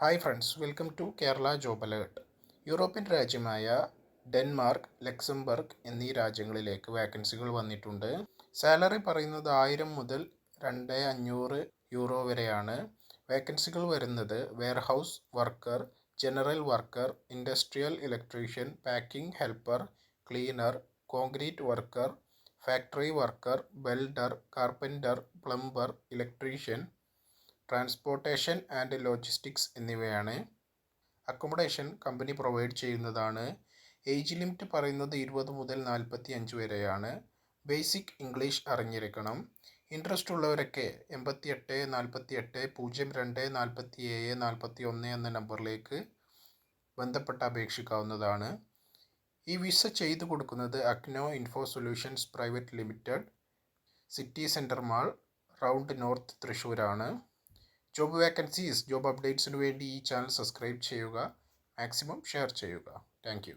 Hi friends, welcome to Kerala job alert. European രാജ്യമായ Denmark, Luxembourg എന്നീ രാജ്യങ്ങളിലേക്ക് വാക്കൻസികൾ വന്നിട്ടുണ്ട്. സാലറി പറയുന്നത് 1000 മുതൽ 2500 യൂറോ വരെയാണ്. വാക്കൻസികൾ വരുന്നത് warehouse worker, general worker, industrial electrician, packing helper, cleaner, concrete worker, factory worker, welder, carpenter, plumber, electrician, transportation and logistics എന്നിവയാണ്. Accommodation company provide ചെയ്യുന്നതാണ്. ഏജ് ലിമിറ്റ് പറയുന്നത് 20 മുതൽ 45 വരെയാണ്. ബേസിക് ഇംഗ്ലീഷ് അറിഞ്ഞിരിക്കണം. ഇൻട്രസ്റ്റ് ഉള്ളവരൊക്കെ 88 48 02 47 41 എന്ന നമ്പറിലേക്ക് ബന്ധപ്പെട്ട് അപേക്ഷിക്കാവുന്നതാണ്. ഈ വിസ ചെയ്തു കൊടുക്കുന്നത് Akno info solutions private limited, city centre mall, round north, തൃശ്ശൂരാണ്. ജോബ് വേക്കൻസീസ്, ജോബ് അപ്ഡേറ്റ്സിനു വേണ്ടി ഈ ചാനൽ സബ്സ്ക്രൈബ് ചെയ്യുക, മാക്സിമം ഷെയർ ചെയ്യുക. Thank U.